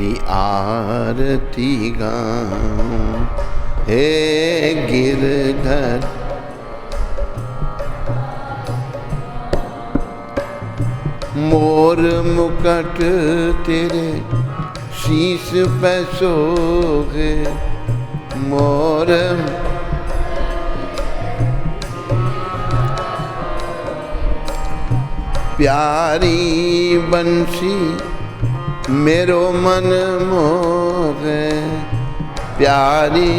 तेरी आरती गाऊं। हे गिरधर मोर मुकुट तेरे शीश पे सोहे। मोर प्यारी बंसी मेरो मन मोहे। प्यारी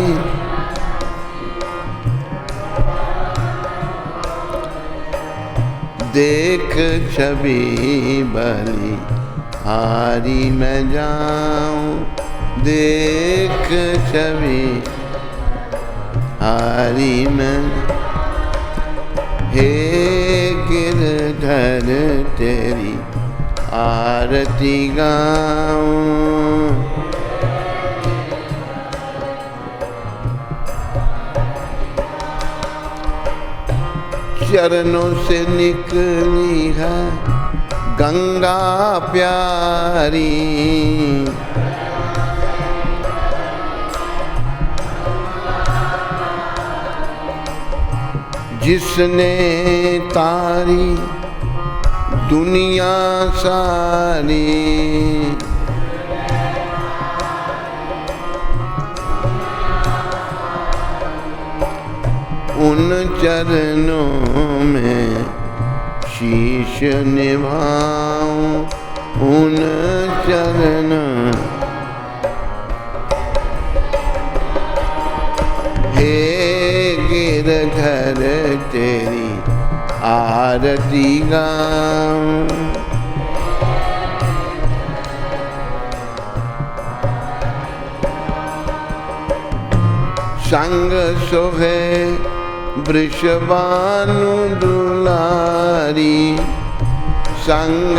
देख छवि बलि हारी मैं जाऊं। देख छवि हारी मैं। हे गिरधर तेरी आरती गाऊं। चरणों से निकली है गंगा प्यारी। जिसने तारी दुनिया सारी। उन चरणों में शीश निभाऊं। उन चरणों हे गिरधर तेरी आरती गाऊं। संग सोहे वृषभानु दुलारी। संग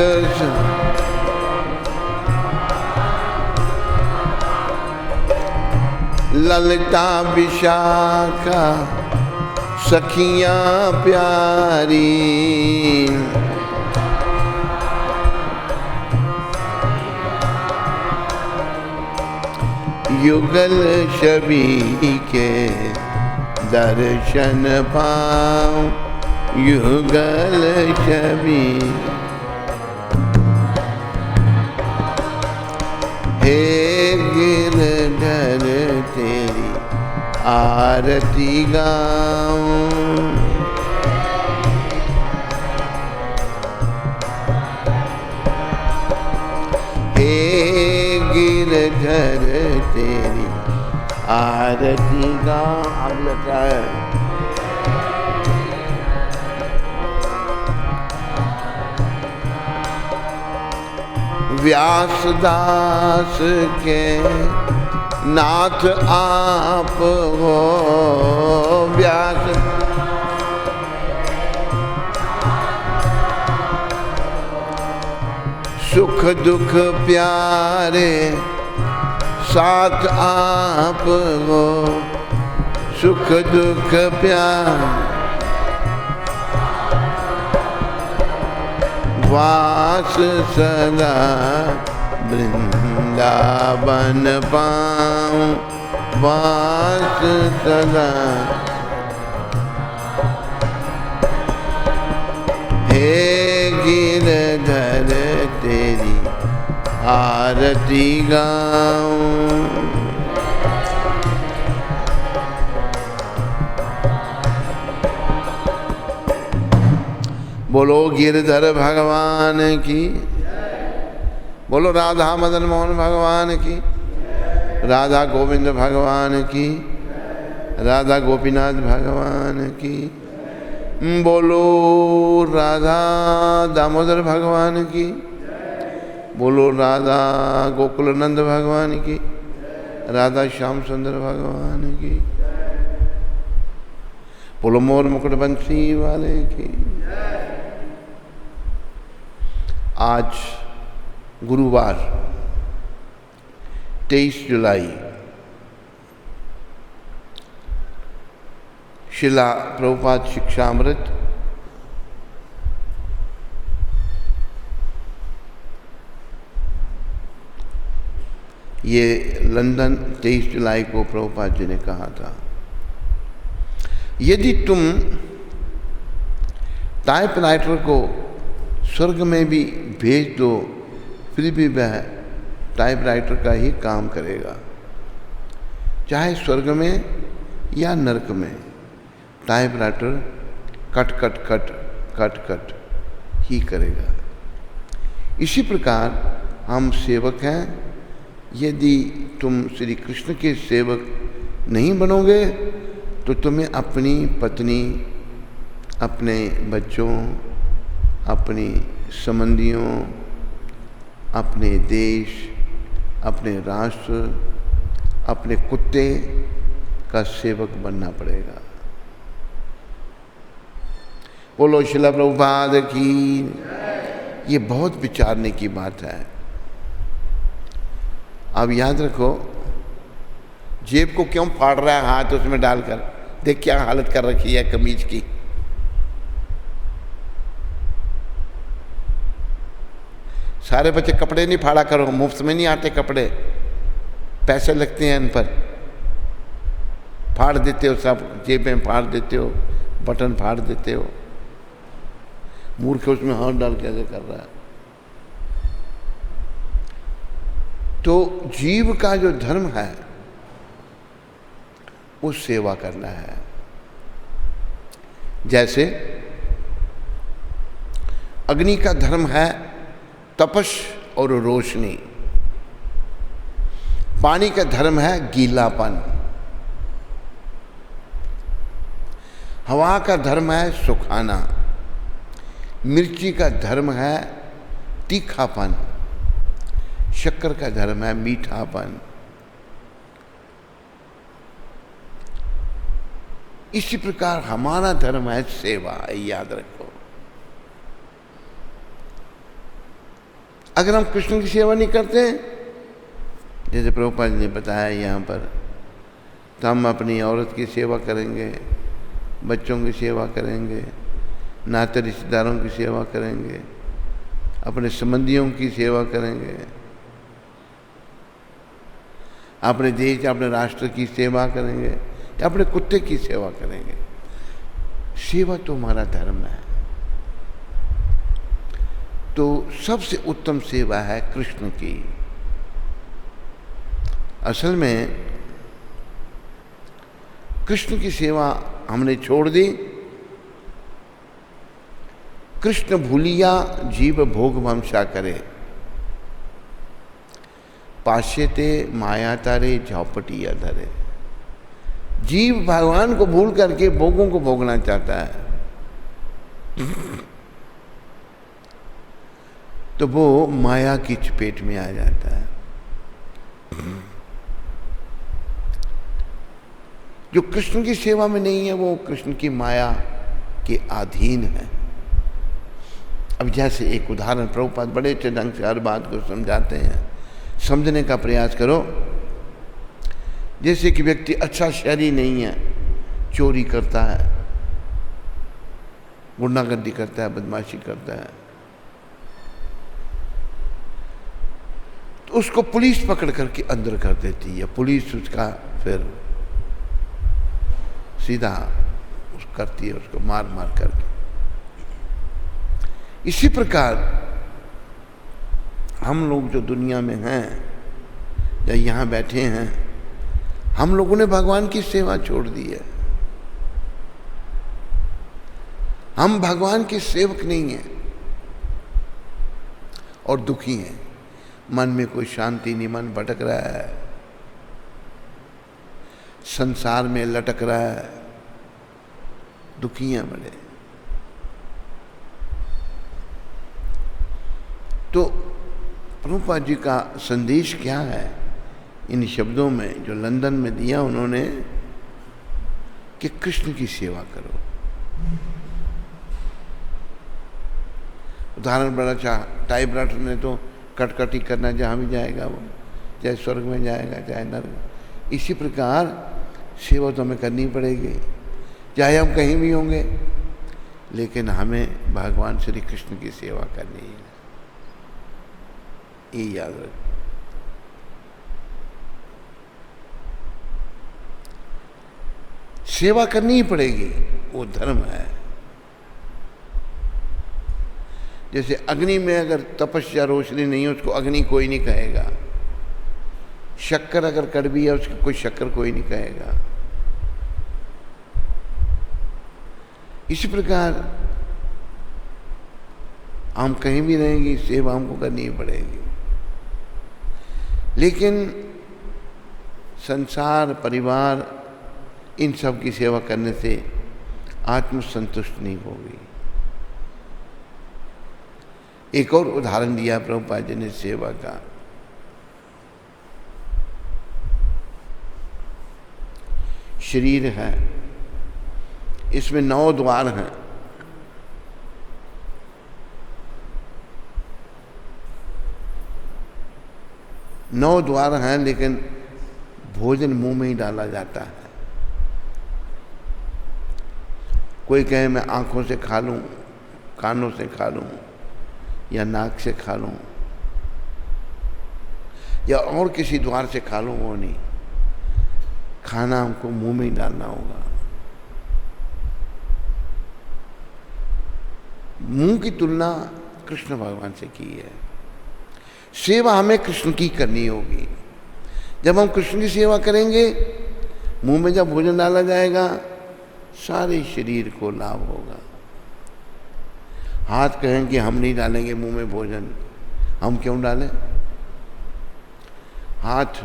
ललिता विशाखा सखियां प्यारी। युगल छवि के दर्शन पाऊं। युगल छवि हे गिरधर तेरी आरती गाऊं। हे गिरधर तेरी आरती गाऊं। अब लगता है व्यासदास के नाथ आप हो। व्यास सुख दुख प्यारे साथ आप हो। सुख दुख प्यार वास सदा वृंदावन पाऊं। वास सदा हे गिरधर तेरी आरती गाऊं। बोलो गिरधर भगवान की। बोलो राधा मदन मोहन भगवान की। राधा गोविंद भगवान की। राधा गोपीनाथ भगवान की। बोलो राधा दामोदर भगवान की। बोलो राधा गोकुलनंद भगवान की। राधा श्याम सुंदर भगवान की। बोलो मोर मुकुट बंसी वाले की। आज गुरुवार 23 जुलाई शिला प्रभुपाद शिक्षामृत ये लंदन 23 जुलाई को प्रभुपाद जी ने कहा था। यदि तुम टाइपराइटर को स्वर्ग में भी भेज दो, फिर भी वह टाइपराइटर का ही काम करेगा। चाहे स्वर्ग में या नरक में typewriter cut cut cut cut cut ही करेगा। इसी प्रकार हम सेवक हैं। यदि तुम श्री कृष्ण के सेवक नहीं बनोगे तो तुम्हें अपनी पत्नी, अपने बच्चों, अपनी संबंधियों, अपने देश, अपने राष्ट्र, अपने कुत्ते का सेवक बनना पड़ेगा। बोलो शिला प्रभुपाद की। ये बहुत विचारने की बात है। अब याद रखो, जेब को क्यों फाड़ रहा है हाथ उसमें डालकर? देख क्या हालत कर रखी है कमीज की। सारे बच्चे कपड़े नहीं फाड़ा करो, मुफ्त में नहीं आते कपड़े, पैसे लगते हैं इन पर। फाड़ देते हो सब, जेबें फाड़ देते हो, बटन फाड़ देते हो। मूर्ख उसमें हाथ डाल कैसे कर रहा है? तो जीव का जो धर्म है वो सेवा करना है। जैसे अग्नि का धर्म है तपश और रोशनी, पानी का धर्म है गीलापन, हवा का धर्म है सुखाना, मिर्ची का धर्म है तीखापन, शक्कर का धर्म है मीठापन। इसी प्रकार हमारा धर्म है सेवा, याद रखो। अगर हम कृष्ण की सेवा नहीं करते, जैसे प्रभुपाद जी ने बताया यहाँ पर, तो हम अपनी औरत की सेवा करेंगे, बच्चों की सेवा करेंगे, नाते रिश्तेदारों की सेवा करेंगे, अपने संबंधियों की सेवा करेंगे, अपने देश, अपने राष्ट्र की सेवा करेंगे, या अपने कुत्ते की सेवा करेंगे। सेवा तो हमारा धर्म है। तो सबसे उत्तम सेवा है कृष्ण की। असल में कृष्ण की सेवा हमने छोड़ दी। कृष्ण भूलिया जीव भोग वंशा करे, पाश्यते माया तारे झौपटिया धरे। जीव भगवान को भूल करके भोगों को भोगना चाहता है, तो वो माया की चपेट में आ जाता है। जो कृष्ण की सेवा में नहीं है वो कृष्ण की माया के अधीन है। अब जैसे एक उदाहरण प्रभुपाद बड़े अच्छे ढंग से हर बात को समझाते हैं, समझने का प्रयास करो। जैसे कि व्यक्ति अच्छा शहरी नहीं है, चोरी करता है, गुंडागर्दी करता है, बदमाशी करता है, तो उसको पुलिस पकड़ करके अंदर कर देती है। पुलिस उसका फिर सीधा करती है, उसको मार मार करके। इसी प्रकार हम लोग जो दुनिया में हैं या यहाँ बैठे हैं, हम लोगों ने भगवान की सेवा छोड़ दी है। हम भगवान के सेवक नहीं हैं और दुखी हैं। मन में कोई शांति नहीं, मन भटक रहा है, संसार में लटक रहा है, दुखी हैं बड़े। तो प्रभुपाद जी का संदेश क्या है इन शब्दों में जो लंदन में दिया उन्होंने, कि कृष्ण की सेवा करो। उदाहरण बड़ा चाह, टाइपराइटर ने तो कटकटी करना जहाँ भी जाएगा वो, चाहे स्वर्ग में जाएगा चाहे नरक। इसी प्रकार सेवा तो हमें करनी पड़ेगी, चाहे हम कहीं भी होंगे, लेकिन हमें भगवान श्री कृष्ण की सेवा करनी है, ये याद रखो। सेवा करनी ही पड़ेगी, वो धर्म है। जैसे अग्नि में अगर तपस्या रोशनी नहीं है, उसको अग्नि कोई नहीं कहेगा। शक्कर अगर कड़वी है, उसको कोई शक्कर कोई नहीं कहेगा। इसी प्रकार हम कहीं भी रहेंगे, सेवा हमको करनी ही पड़ेगी। लेकिन संसार, परिवार, इन सब की सेवा करने से आत्मसंतुष्ट नहीं होगी। एक और उदाहरण दिया प्रभुपाद जी ने सेवा का। शरीर है, इसमें 9 द्वार हैं। नौ द्वार हैं, लेकिन भोजन मुंह में ही डाला जाता है। कोई कहे मैं आंखों से खा लूं, कानों से खा लूं, या नाक से खा लूं, या और किसी द्वार से खा लूं, वो नहीं। खाना हमको मुंह में ही डालना होगा। मुंह की तुलना कृष्ण भगवान से की है। सेवा हमें कृष्ण की करनी होगी। जब हम कृष्ण की सेवा करेंगे, मुंह में जब भोजन डाला जाएगा, सारे शरीर को लाभ होगा। हाथ कहें कि हम नहीं डालेंगे मुंह में भोजन, हम क्यों डालें? हाथ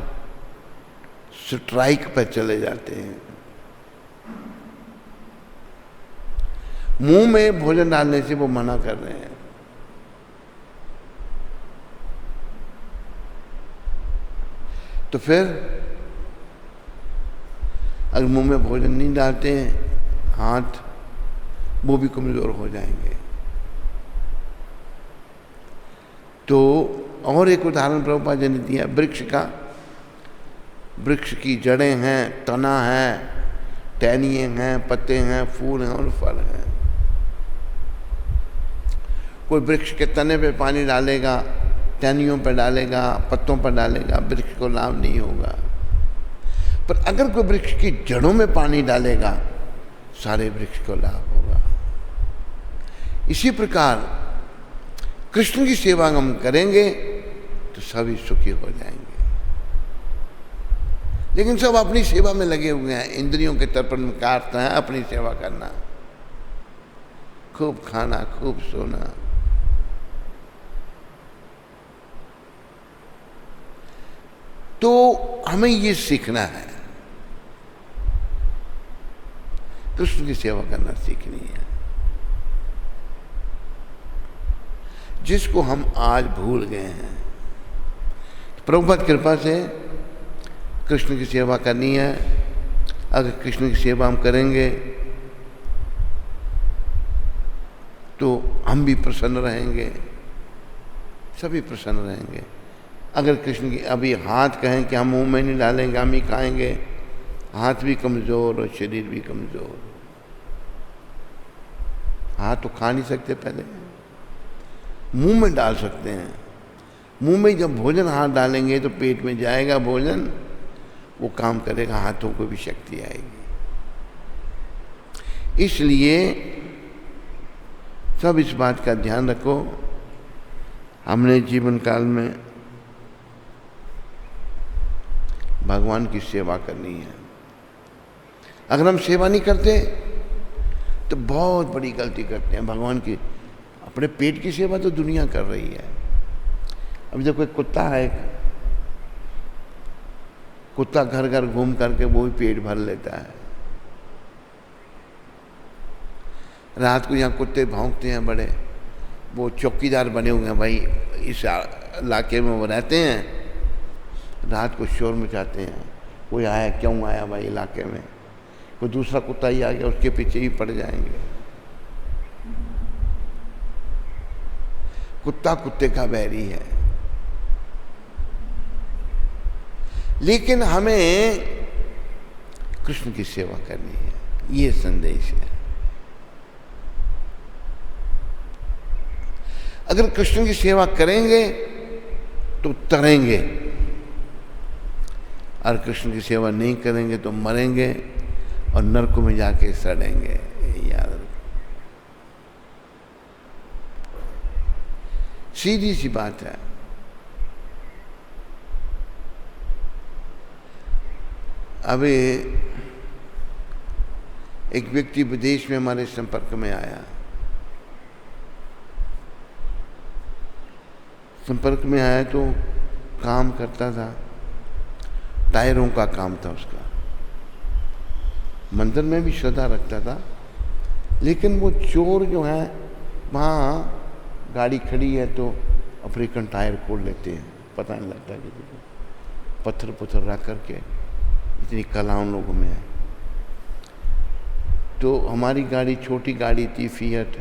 स्ट्राइक पर चले जाते हैं। मुंह में भोजन डालने से वो मना कर रहे हैं। तो फिर अगर मुंह में भोजन नहीं डालते हैं हाथ, वो भी कमजोर हो जाएंगे। तो और एक उदाहरण प्रभुपाद जी ने दिया वृक्ष का। वृक्ष की जड़ें हैं, तना है, टहनिए हैं, पत्ते हैं, फूल हैं और फल हैं। कोई वृक्ष के तने पे पानी डालेगा, टहनियों पर डालेगा, पत्तों पर डालेगा, वृक्ष को लाभ नहीं होगा। पर अगर कोई वृक्ष की जड़ों में पानी डालेगा, सारे वृक्ष को लाभ होगा। इसी प्रकार कृष्ण की सेवा हम करेंगे तो सभी सुखी हो जाएंगे। लेकिन सब अपनी सेवा में लगे हुए हैं। इंद्रियों के तर्पण में काटता है अपनी सेवा करना, खूब खाना, खूब सोना। तो हमें ये सीखना है, कृष्ण की सेवा करना सीखनी है, जिसको हम आज भूल गए हैं। प्रभुपाद कृपा से कृष्ण की सेवा करनी है। अगर कृष्ण की सेवा हम करेंगे तो हम भी प्रसन्न रहेंगे, सभी प्रसन्न रहेंगे। अगर कृष्ण की अभी हाथ कहें कि हम मुंह में नहीं डालेंगे, हम ही खाएंगे, हाथ भी कमज़ोर और शरीर भी कमज़ोर। हाथ तो खा नहीं सकते, पहले मुंह में डाल सकते हैं। मुंह में जब भोजन हाथ डालेंगे तो पेट में जाएगा भोजन, वो काम करेगा, हाथों को भी शक्ति आएगी। इसलिए सब इस बात का ध्यान रखो। हमने जीवन काल में भगवान की सेवा करनी है। अगर हम सेवा नहीं करते तो बहुत बड़ी गलती करते हैं। भगवान की, अपने पेट की सेवा तो दुनिया कर रही है। अभी जब कोई कुत्ता है, कुत्ता घर घर घूम करके वो भी पेट भर लेता है। रात को यहाँ कुत्ते भौंकते हैं बड़े, वो चौकीदार बने हुए हैं भाई, इस इलाके में वो रहते हैं। रात को शोर मचाते हैं, कोई आया, क्यों आया भाई इलाके में, कोई दूसरा कुत्ता ही आ गया, उसके पीछे ही पड़ जाएंगे। कुत्ता कुत्ते का बैरी है। लेकिन हमें कृष्ण की सेवा करनी है, ये संदेश है। अगर कृष्ण की सेवा करेंगे तो तरेंगे, और कृष्ण की सेवा नहीं करेंगे तो मरेंगे। और नरक में जाके सड़ेंगे, याद रखो। सीधी सी बात है। अभी एक व्यक्ति विदेश में हमारे संपर्क में आया, तो काम करता था, टायरों का काम था उसका, मंदिर में भी श्रद्धा रखता था, लेकिन वो चोर जो है वहाँ गाड़ी खड़ी है तो अफ्रीकन टायर खोल लेते हैं, पता नहीं लगता किसी को, पत्थर रख करके, इतनी कला उन लोगों में है। तो हमारी गाड़ी छोटी गाड़ी थी, फिएट।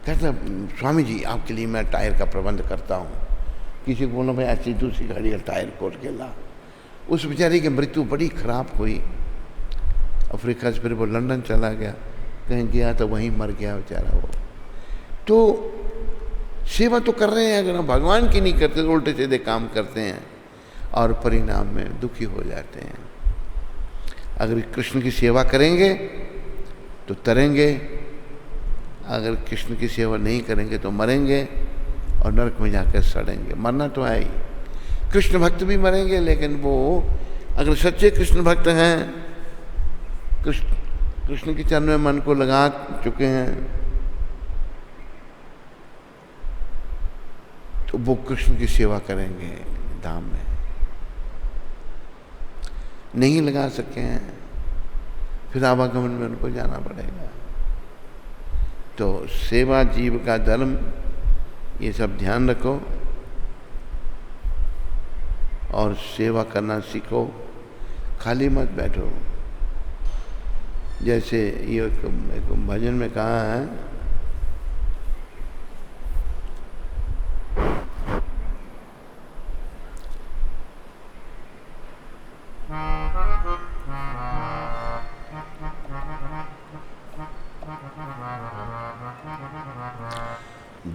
कहता स्वामी जी आपके लिए मैं टायर का प्रबंध करता हूँ। किसी को बोला भाई ऐसी दूसरी गाड़ी का टायर खोल के ला। उस बेचारे की मृत्यु बड़ी खराब हुई। अफ्रीका से फिर वो लंदन चला गया, कहीं गया तो वहीं मर गया बेचारा वो। तो सेवा तो कर रहे हैं, अगर हम भगवान की नहीं करते तो उल्टे सीधे काम करते हैं और परिणाम में दुखी हो जाते हैं। अगर कृष्ण की सेवा करेंगे तो तरेंगे, अगर कृष्ण की सेवा नहीं करेंगे तो मरेंगे और नरक में जाकर सड़ेंगे। मरना तो है ही। कृष्ण भक्त भी मरेंगे, लेकिन वो अगर सच्चे कृष्ण भक्त हैं, कृष्ण के चरण में मन को लगा चुके हैं, तो वो कृष्ण की सेवा करेंगे धाम में। नहीं लगा सके हैं, फिर आवागमन में उनको जाना पड़ेगा। तो सेवा जीव का धर्म, ये सब ध्यान रखो और सेवा करना सीखो, खाली मत बैठो। जैसे ये एक भजन में कहा है,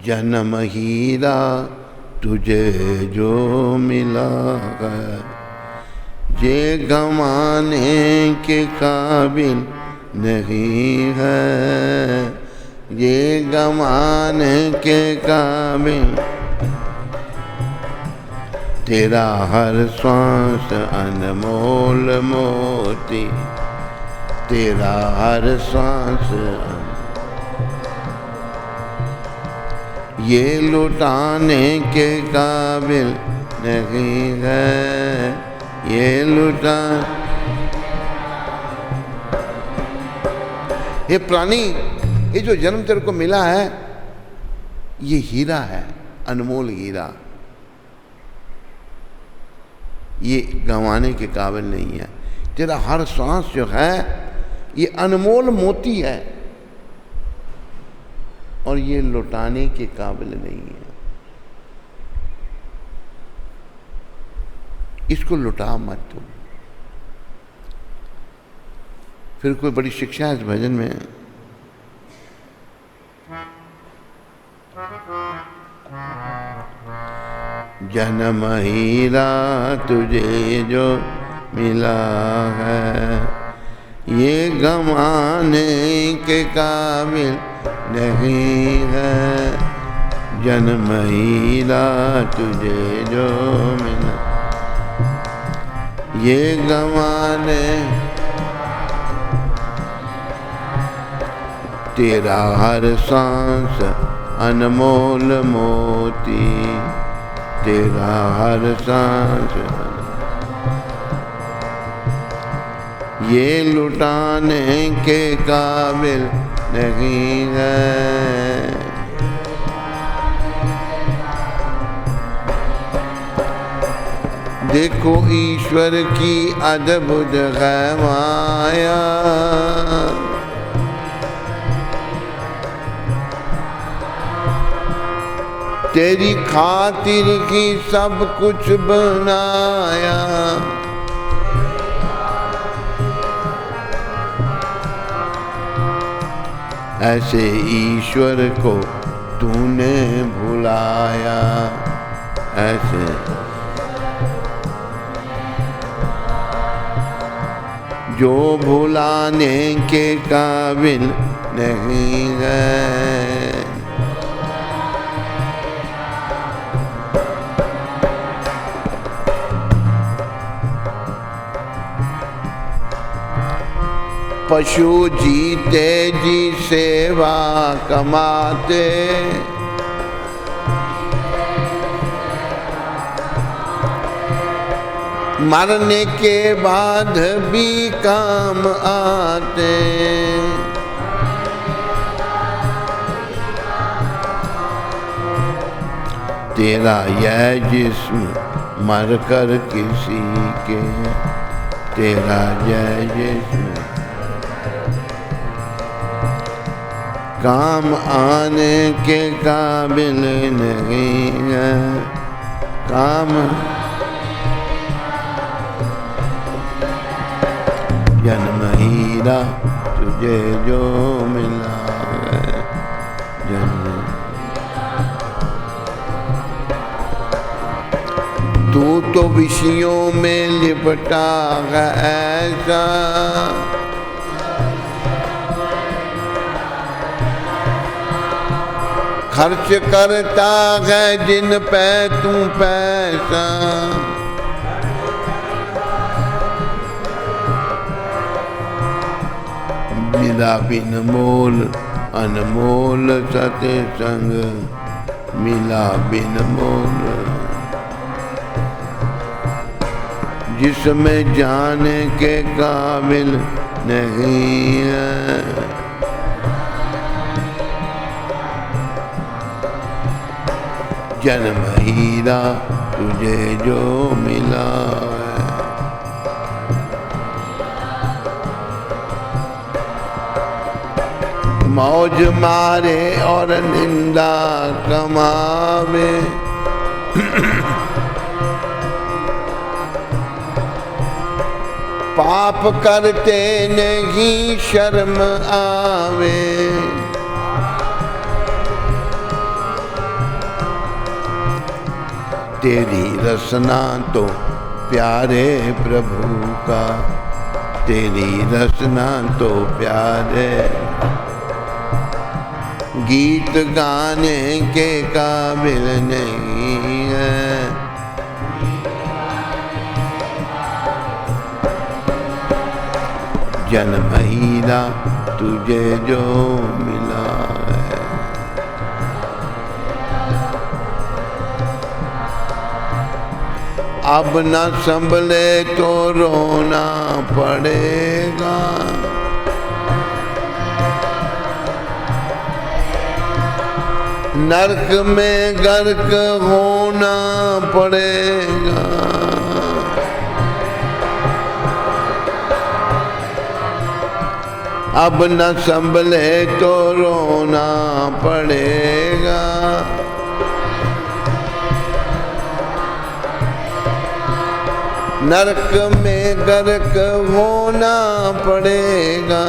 जन्म हीरा तुझे जो मिला है, ये गंवाने के काबिल नहीं है, ये गंवाने के काबिल। तेरा हर श्वास अनमोल मोती, तेरा हर श्वास ये लुटाने के काबिल नहीं है, ये लुटा। ये प्राणी, ये जो जन्म तेरे को मिला है, ये हीरा है, अनमोल हीरा। ये गंवाने के काबिल नहीं है। तेरा हर सांस जो है ये अनमोल मोती है और ये लुटाने के काबिल नहीं है। इसको लुटा मत तुम। फिर कोई बड़ी शिक्षा है इस भजन में। जन्म हीरा तुझे जो मिला है, ये गंवाने के काबिल नहीं है। जन्म हीरा तुझे जो मिला, ये गंवाने। तेरा हर सांस अनमोल मोती, तेरा हर सांस ये लुटाने के काबिल नहीं है। देखो ईश्वर की अद्भुत है माया, तेरी खातिर की सब कुछ बनाया। ऐसे ईश्वर को तूने भुलाया, ऐसे जो भुलाने के काबिल नहीं है। पशु जीते जी सेवा कमाते, मरने के बाद भी काम आते। तेरा यह जिस्म मर कर किसी के, तेरा यह जिस्म काम आने के काबिल नहीं है। काम जन्म हीरा तुझे जो मिला है, जन्म तू तो विषयों में लिपटा है ऐसा, खर्च करता है जिन पे तू पैसा। मिला बिन मोल अनमोल सत्संग, मिला बिन मोल जिसमें जाने के काबिल नहीं है। जन्म हीरा तुझे जो मिला है, मौज मारे और निंदा कमावे। पाप करते नहीं शर्म आवे, तेरी रसना तो प्यारे प्रभु का, तेरी रसना तो प्यारे, गीत गाने के काबिल नहीं है। जन्म हीरा तुझे जो मिला है, अब न संभले तो रोना पड़ेगा। नरक में गर्क होना पड़ेगा। अब न संभले तो रोना पड़ेगा। नरक में गर्क होना पड़ेगा।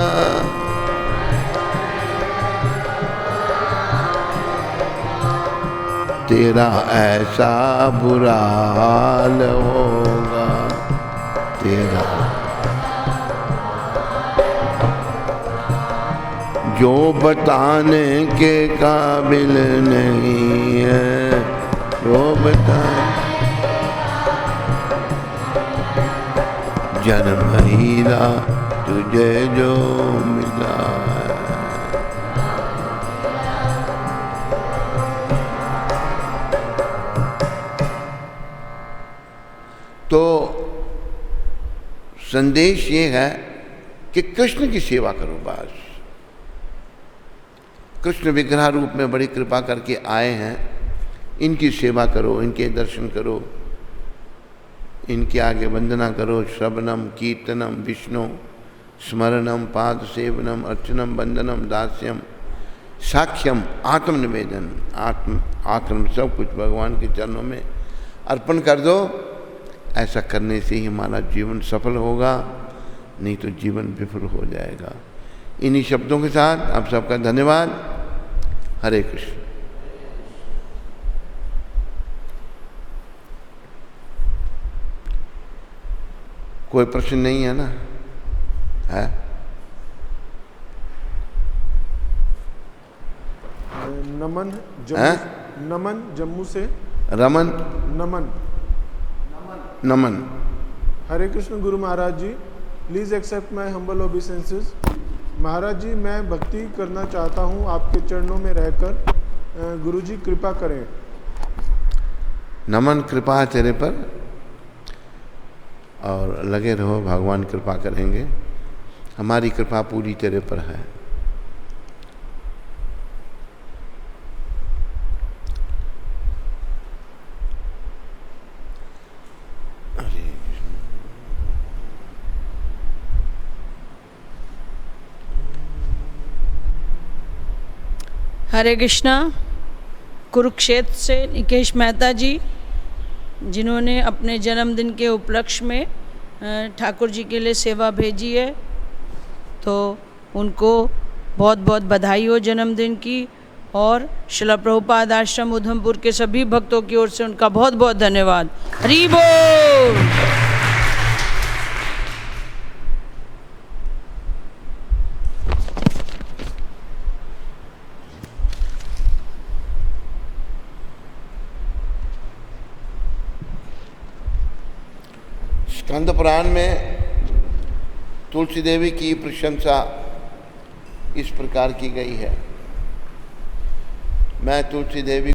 तेरा ऐसा बुरा हाल होगा, तेरा जो बताने के काबिल नहीं है, जो बताने। जन्म हीरा तुझे जो मिला है, तो संदेश ये है कि कृष्ण की सेवा करो बस। कृष्ण विग्रह रूप में बड़ी कृपा करके आए हैं, इनकी सेवा करो, इनके दर्शन करो, इनके आगे वंदना करो। श्रवणम कीर्तनम विष्णु स्मरणम पाद सेवनम अर्चनम वंदनम दास्यम साक्ष्यम आत्मनिवेदन। आत्म सब कुछ भगवान के चरणों में अर्पण कर दो। ऐसा करने से ही हमारा जीवन सफल होगा, नहीं तो जीवन विफल हो जाएगा। इन्हीं शब्दों के साथ आप सबका धन्यवाद। हरे कृष्ण। कोई प्रश्न नहीं है ना? है। नमन जम्मू से। रमन नमन। हरे कृष्ण गुरु महाराज जी, please accept my humble obeisances. महाराज जी, मैं भक्ति करना चाहता हूँ आपके चरणों में रहकर। गुरु जी कृपा करें। नमन, कृपा तेरे पर, और लगे रहो, भगवान कृपा करेंगे। हमारी कृपा पूरी तेरे पर है। हरे कृष्णा। कुरुक्षेत्र से निकेश मेहता जी, जिन्होंने अपने जन्मदिन के उपलक्ष्य में ठाकुर जी के लिए सेवा भेजी है, तो उनको बहुत बहुत बधाई हो जन्मदिन की। और शिला प्रभुपाद आश्रम उधमपुर के सभी भक्तों की ओर से उनका बहुत बहुत धन्यवाद। हरि बोल। स्कंद पुराण में तुलसी देवी की प्रशंसा इस प्रकार की गई है। मैं तुलसी देवी